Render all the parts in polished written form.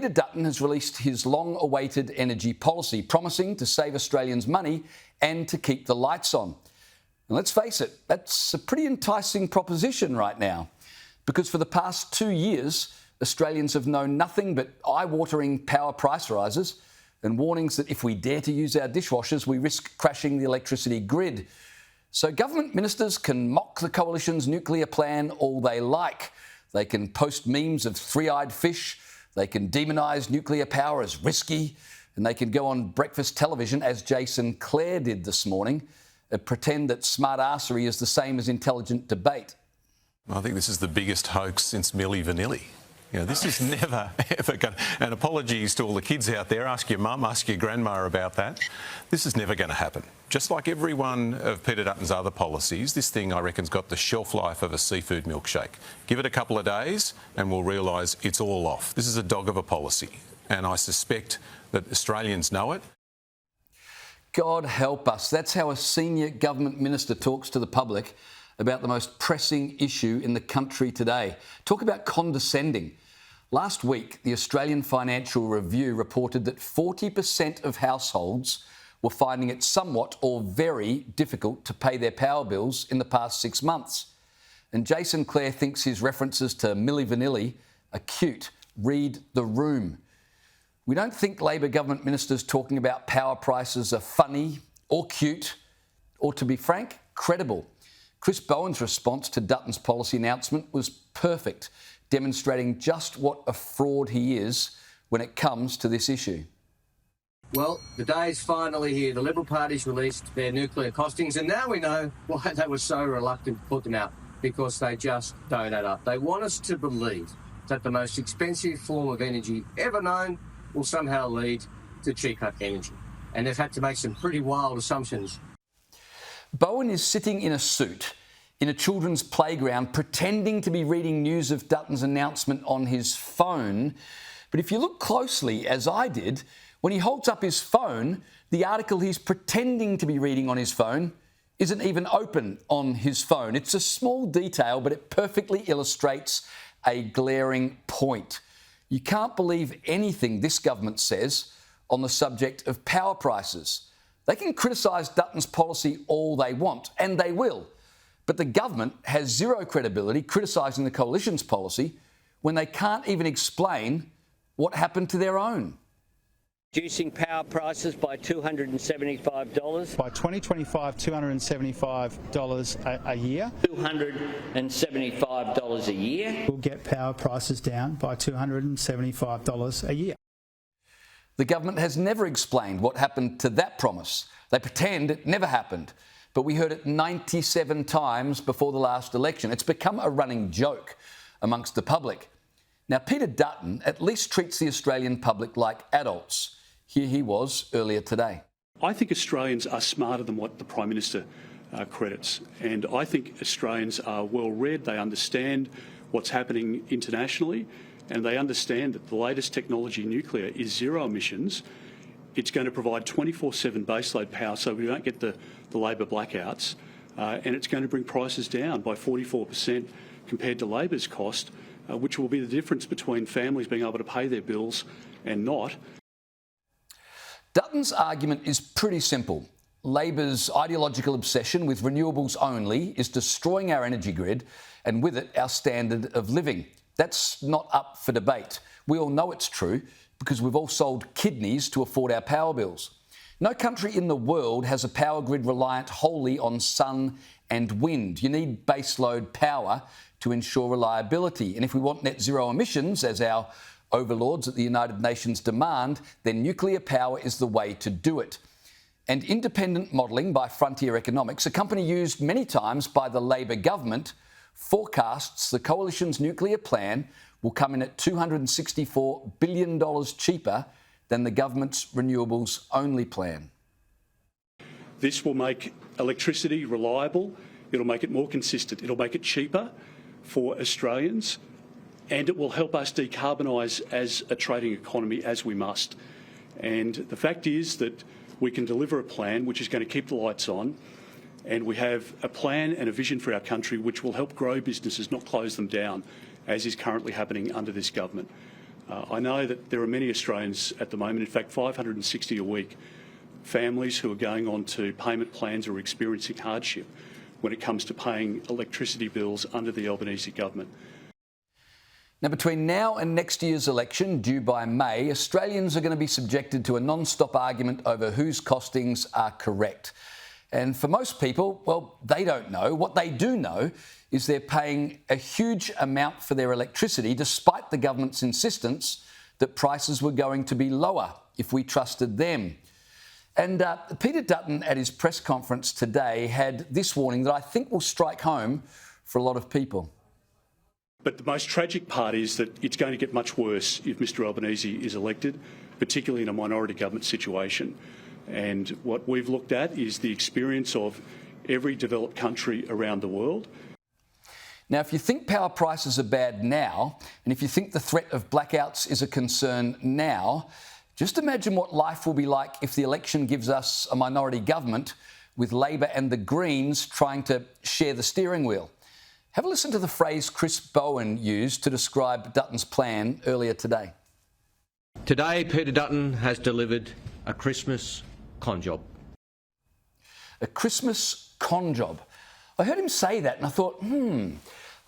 Peter Dutton has released his long-awaited energy policy, promising to save Australians money and to keep the lights on. And let's face it, that's a pretty enticing proposition right now, because for the past 2 years, Australians have known nothing but eye-watering power price rises and warnings that if we dare to use our dishwashers, we risk crashing the electricity grid. So government ministers can mock the coalition's nuclear plan all they like. They can post memes of three-eyed fish, they can demonise nuclear power as risky, and they can go on breakfast television, as Jason Clare did this morning, and pretend that smart-arsery is the same as intelligent debate. I think this is the biggest hoax since Milli Vanilli. You know, this is never, ever going to... And apologies to all the kids out there. Ask your mum, ask your grandma about that. This is never going to happen. Just like every one of Peter Dutton's other policies, this thing, I reckon, has got the shelf life of a seafood milkshake. Give it a couple of days and we'll realise it's all off. This is a dog of a policy, and I suspect that Australians know it. God help us. That's how a senior government minister talks to the public about the most pressing issue in the country today. Talk about condescending. Last week, the Australian Financial Review reported that 40% of households were finding it somewhat or very difficult to pay their power bills in the past 6 months. And Jason Clare thinks his references to Milli Vanilli are cute. Read the room. We don't think Labor government ministers talking about power prices are funny or cute or, to be frank, credible. Chris Bowen's response to Dutton's policy announcement was perfect, demonstrating just what a fraud he is when it comes to this issue. Well, the day is finally here. The Liberal Party's released their nuclear costings, and now we know why they were so reluctant to put them out, because they just don't add up. They want us to believe that the most expensive form of energy ever known will somehow lead to cheaper energy. And they've had to make some pretty wild assumptions. Bowen is sitting in a suit in a children's playground pretending to be reading news of Dutton's announcement on his phone. But if you look closely, as I did, when he holds up his phone, the article he's pretending to be reading on his phone isn't even open on his phone. It's a small detail, but it perfectly illustrates a glaring point. You can't believe anything this government says on the subject of power prices. They can criticise Dutton's policy all they want, and they will. But the government has zero credibility criticising the coalition's policy when they can't even explain what happened to their own. Reducing power prices by $275. By 2025, $275 a year. $275 a year. We'll get power prices down by $275 a year. The government has never explained what happened to that promise. They pretend it never happened, but we heard it 97 times before the last election. It's become a running joke amongst the public. Now, Peter Dutton at least treats the Australian public like adults. Here he was earlier today. I think Australians are smarter than what the Prime Minister credits, and I think Australians are well read. They understand what's happening internationally, and they understand that the latest technology, nuclear, is zero emissions. It's going to provide 24/7 baseload power so we don't get the Labor blackouts, and it's going to bring prices down by 44% compared to Labor's cost, which will be the difference between families being able to pay their bills and not. Dutton's argument is pretty simple. Labor's ideological obsession with renewables only is destroying our energy grid and with it our standard of living. That's not up for debate. We all know it's true because we've all sold kidneys to afford our power bills. No country in the world has a power grid reliant wholly on sun and wind. You need baseload power to ensure reliability. And if we want net zero emissions, as our overlords at the United Nations demand, then nuclear power is the way to do it. And independent modelling by Frontier Economics, a company used many times by the Labor government, forecasts the coalition's nuclear plan will come in at $264 billion cheaper than the government's renewables-only plan. This will make electricity reliable, it'll make it more consistent, it'll make it cheaper for Australians, and it will help us decarbonise as a trading economy as we must. And the fact is that we can deliver a plan which is going to keep the lights on, and we have a plan and a vision for our country which will help grow businesses, not close them down, as is currently happening under this government. I know that there are many Australians at the moment, in fact 560 a week, families who are going on to payment plans or experiencing hardship when it comes to paying electricity bills under the Albanese government. Now, between now and next year's election, due by May, Australians are going to be subjected to a non-stop argument over whose costings are correct. And for most people, well, they don't know. What they do know is they're paying a huge amount for their electricity, despite the government's insistence that prices were going to be lower if we trusted them. And Peter Dutton, at his press conference today, had this warning that I think will strike home for a lot of people. But the most tragic part is that it's going to get much worse if Mr Albanese is elected, particularly in a minority government situation. And what we've looked at is the experience of every developed country around the world. Now, if you think power prices are bad now, and if you think the threat of blackouts is a concern now, just imagine what life will be like if the election gives us a minority government with Labor and the Greens trying to share the steering wheel. Have a listen to the phrase Chris Bowen used to describe Dutton's plan earlier today. Today, Peter Dutton has delivered a Christmas con job. A Christmas con job. I heard him say that and I thought,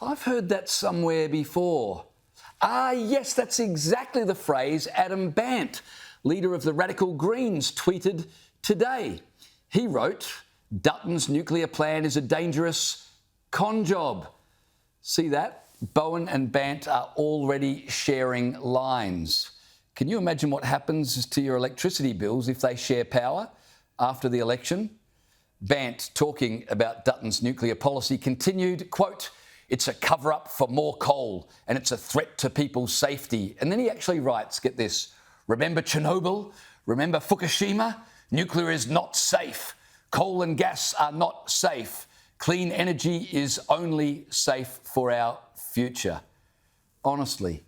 I've heard that somewhere before. Ah, yes, that's exactly the phrase Adam Bandt, leader of the Radical Greens, tweeted today. He wrote, Dutton's nuclear plan is a dangerous con job. See that? Bowen and Bandt are already sharing lines. Can you imagine what happens to your electricity bills if they share power after the election? Bandt, talking about Dutton's nuclear policy, continued, quote, it's a cover-up for more coal and it's a threat to people's safety. And then he actually writes, get this, remember Chernobyl? Remember Fukushima? Nuclear is not safe. Coal and gas are not safe. Clean energy is only safe for our future. Honestly,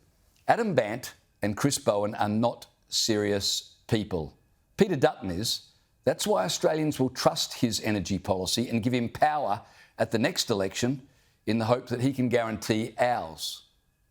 Adam Bandt and Chris Bowen are not serious people. Peter Dutton is. That's why Australians will trust his energy policy and give him power at the next election in the hope that he can guarantee ours.